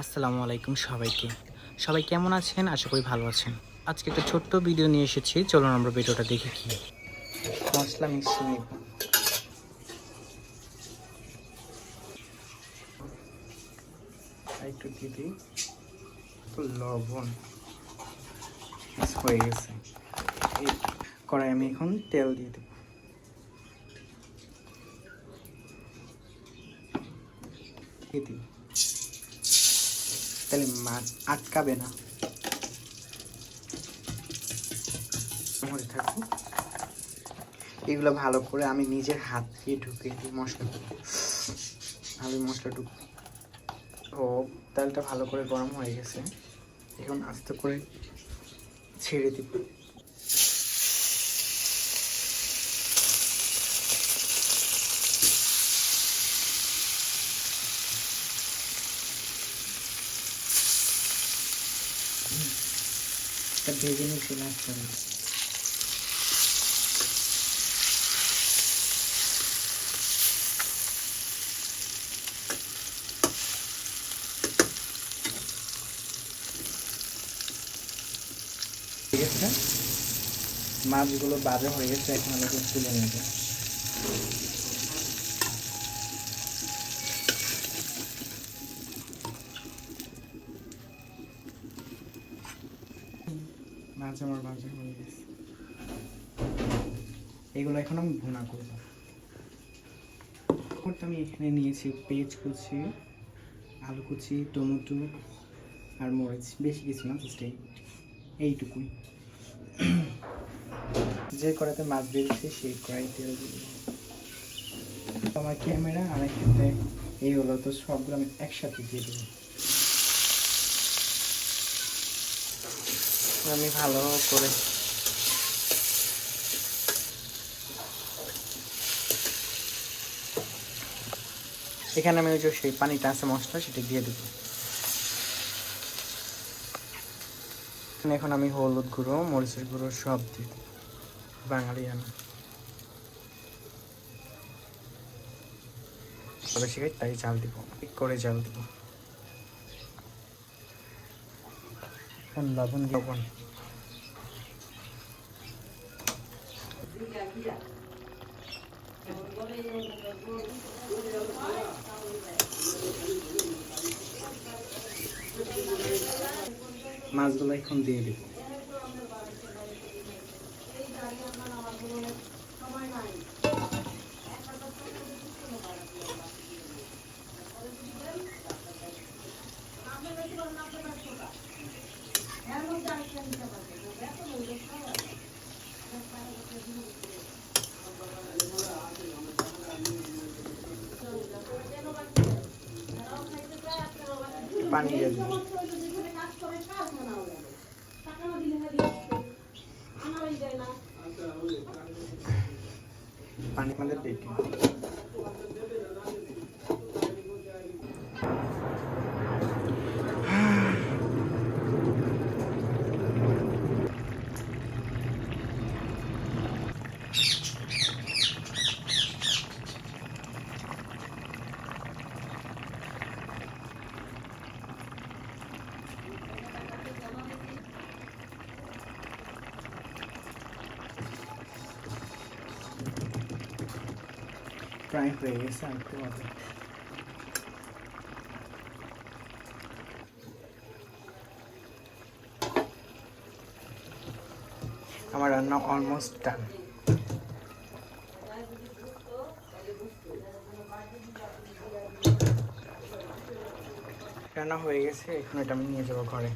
আসসালামু আলাইকুম সবাইকে। সবাই কেমন আছেন? আশা করি ভালো আছেন। আজকে একটা ছোট্ট ভিডিও নিয়ে এসেছি। চলুন আমরা ভিডিওটা দেখে কি মশলা মিশিয়ে নেব। একটু দিয়ে দিই লবণ। হয়ে গেছে। এই কড়াই আমি এখন তেল দিয়ে দেব। তাহলে মাছ আটকাবে না। থাকবো এগুলো ভালো করে আমি নিজের হাত দিয়ে ঢুকিয়ে দিই মশলাটা। ভালো মশলা ঢুকবো। ও তেলটা ভালো করে গরম হয়ে গেছে, এখন আস্তে করে ছেড়ে দিব। ভেজে নিয়ে চলে আসতে হবে। ঠিক আছে, মাছগুলো বাজা হয়ে গেছে, এখন আমাকে তুলে নেবে। মাছ আমার ভাজা হয়ে গেছে, এগুলো এখন আমি ভুনা করবো। আমি এখানে নিয়েছি পেঁয়াজ কুচি, আলু কুচি, টমেটো আর মরিচ। বেশি কিছু না, জাস্ট এইটুকুই। যে কড়াইতে মাছ বেরিয়েছে সেই কড়াই তেল দিয়ে আমার ক্যামেরা আর এখানে এই হলো, তো সবগুলো আমি একসাথে দিয়ে দেবো। আমি ভালো করে এখানে আমি ওই যে সেই পানিটা আছে মশলা, সেটা দিয়ে দেবো। এখন আমি হলুদ গুঁড়ো, মরিচের গুঁড়ো সব দিয়ে দেবো। বাঙালি আমি বেশি খাই, তাই জাল দিব, ঠিক করে জাল দিব। লবণ লবণ মাছগুলো এখন দিয়ে দিব। পানি দিয়ে দিব। পানি আমাদের দেখি প্রায় হয়ে গেছে, আর একটু হবে। আমার রান্না অলমোস্ট ডান। রান্না হয়ে গেছে, এখন এটা আমি নিয়ে যাবো ঘরে।